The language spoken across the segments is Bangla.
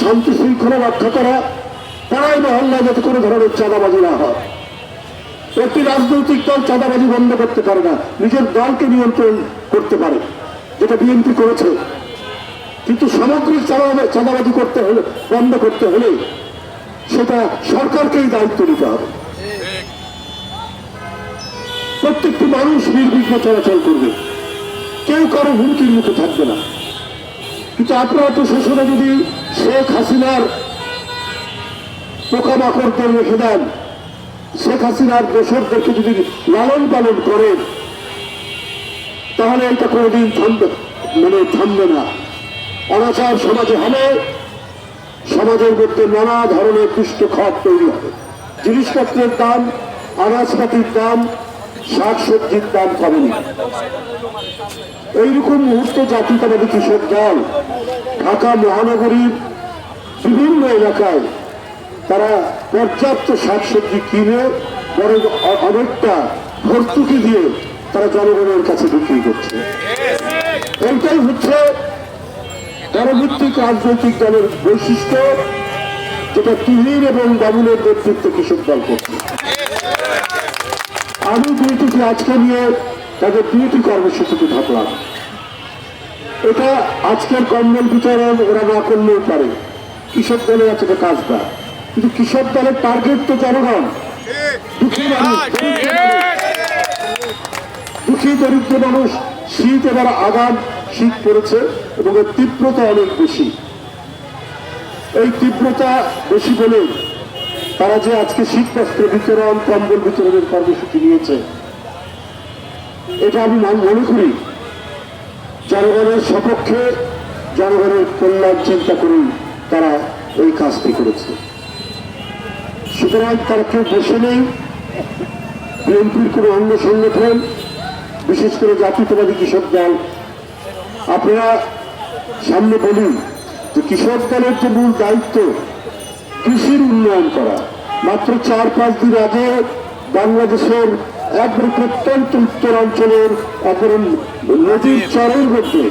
শান্তি শৃঙ্খলা রক্ষা করা, পাড়ায় মহল্লায় যাতে কোনো ধরনের চাঁদাবাজি না হয়। একটি রাজনৈতিক দল চাঁদাবাজি বন্ধ করতে পারে না, নিজের দলকে নিয়ন্ত্রণ করতে পারে, যেটা বিএনপি করেছে। কিন্তু সামগ্রিক চাঁদাবাজি করতে হলে, বন্ধ করতে হলে সেটা সরকারকেই দায়িত্ব নিতে হবে। প্রত্যেকটি মানুষ নির্বিঘ্নে চলাচল করবে, কেউ কারো হুমকির মুখে থাকবে না। কিন্তু আপনারা প্রশাসনে যদি শেখ হাসিনার পোকামাকড়দের রেখে দেন, শেখ হাসিনার দোসরদেরকে যদি লালন পালন করেন, তাহলে এটা কোনোদিন থামবে না। অনাচার সমাজে হবে, সমাজের মধ্যে নানা ধরনের দুষ্ট খাত তৈরি হবে, জিনিসপত্রের দাম, আনাজপাতির দাম, শাকসবজির দাম কমেনি। এইরকম মুহূর্তে জাতীয়তাবাদী কৃষক দল ঢাকা মহানগরীর বিভিন্ন এলাকায় তারা পর্যাপ্ত শাকসবজি কিনে বরং অনেকটা ভর্তুকি দিয়ে তারা জনগণের কাছে বিক্রি করছে। এইটাই হচ্ছে পরবর্তী রাজনৈতিক দলের বৈশিষ্ট্য, যেটা তুহিন এবং বাবুলের নেতৃত্বে কৃষক দল করছে। আমি দুইটিকে আজকে নিয়ে তাদের দুইটি কর্মসূচিতে থাকলাম। এটা আজকের কর্মল বিতরণ ওরা না করলেও পারে, কৃষক দলের আছে কাজটা, কিন্তু কৃষক দলের টার্গেট তো জনগণ, দুঃখী দরিদ্র মানুষ। শীত এবার আগাম শীত পড়েছে এবং এর তীব্রতা অনেক বেশি। এই তীব্রতা বেশি বলে তারা যে আজকে শীত বস্ত্র বিতরণ, কম্বল বিতরণের কর্মসূচি নিয়েছে, এটা আমি মনে করি জনগণের সপক্ষে, জনগণের কল্যাণ চিন্তা করেই তারা এই কাজটি করেছে। সুতরাং তারা কেউ বসে নেই। বিএনপির কোনো অন্য সংগঠন, বিশেষ করে জাতীয়তাবাদী কৃষক দল, আপনারা সামনে বলুন যে কৃষক দলের যে মূল দায়িত্ব কৃষির উন্নয়ন করা। মাত্র 4-5 দিন আগে বাংলাদেশের একবারে প্রত্যন্ত উত্তরাঞ্চলের একবারে নদীর চরের মধ্যে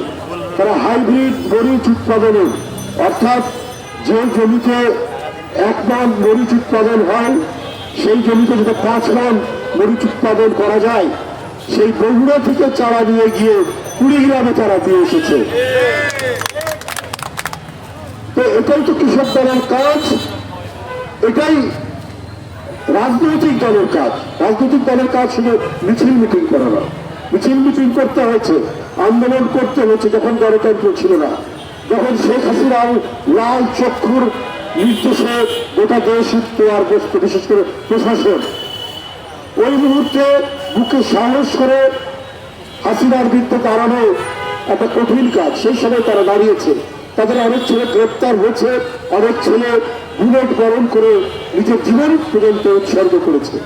তারা হাইব্রিড মরিচ উৎপাদনের, অর্থাৎ যে জমিতে 1 মান মরিচ উৎপাদন হয় সেই জমিতে যদি 5 মান মরিচ উৎপাদন করা যায়, সেই বগুড়া থেকে চারা নিয়ে গিয়ে কুড়িগ্রামে তারা দিয়ে এসেছে। তো এটাই তো কৃষক দলের কাজ, এটাই রাজনৈতিক দলের কাজ। রাজনৈতিক দলের কাজ শুধু মিছিল মিটিং করা না। মিছিল মিটিং করতে হয়েছে, আন্দোলন করতে হয়েছে যখন গণতন্ত্র ছিল না, যখন শেখ হাসিনার লাল চক্ষুর নির্দেশে গোটা দেশ উঠতে আর বসত, বিশেষ করে প্রশাসন। ওই মুহূর্তে বুকে সাহস করে হাসিনার বিরুদ্ধে দাঁড়ানো একটা কঠিন কাজ, সেই সময় তারা দাঁড়িয়েছে। তাদের অনেক ছেলে গ্রেপ্তার হয়েছে, অনেক ছেলে বুলেট বরণ করে নিজের জীবন পর্যন্ত উৎসর্গ করেছে।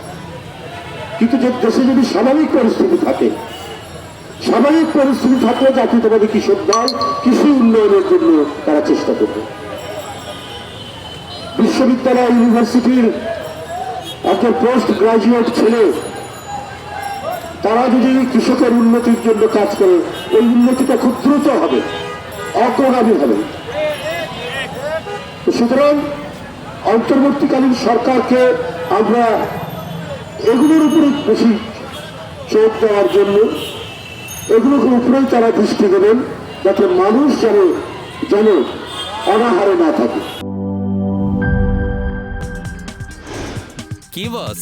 কিন্তু যে দেশে যদি স্বাভাবিক পরিস্থিতি থাকে, স্বাভাবিক পরিস্থিতি থাকলে জাতীয়তাবাদী কৃষক দল কৃষি উন্নয়নের জন্য তারা চেষ্টা করবে। বিশ্ববিদ্যালয়, ইউনিভার্সিটির একজন পোস্ট গ্রাজুয়েট ছেলে, তারা যদি কৃষকের উন্নতির জন্য কাজ করে, এই উন্নতিটা খুব দ্রুত হবে, অগ্রগামী হবে। সুতরাং অন্তর্বর্তীকালীন সরকারকে আমরা এগুলোর উপরে বেশি চোখ দেওয়ার জন্য, এগুলোর উপরেই তারা দৃষ্টি দেবেন, যাতে মানুষ যেন অনাহারে না থাকে। কি boss,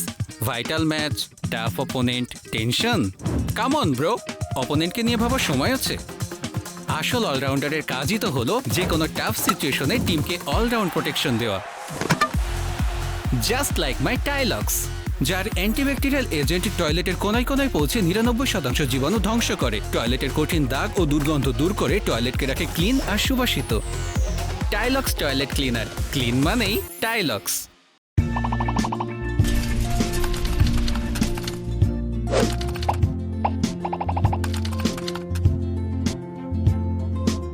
vital match, tough opponent, tension? Come on bro, অপোনেন্টকে নিয়ে ভাবার সময় আছে। আসল অলরাউন্ডারের কাজই তো হলো যে কোনো টাফ সিচুয়েশনে টিমকে অলরাউন্ড প্রোটেকশন দেওয়া। জাস্ট লাইক মাই টাইলক্স, যার অ্যান্টিব্যাকটেরিয়াল এজেন্ট টয়লেটের কোনায় কোনায় পৌঁছে 99% জীবাণু ধ্বংস করে, টয়লেটের কঠিন দাগ ও দুর্গন্ধ দূর করে টয়লেটকে রাখে ক্লিন আর সুবাসিত। টাইলক্স টয়লেট ক্লিনার, ক্লিন মানেই টাইলক্স।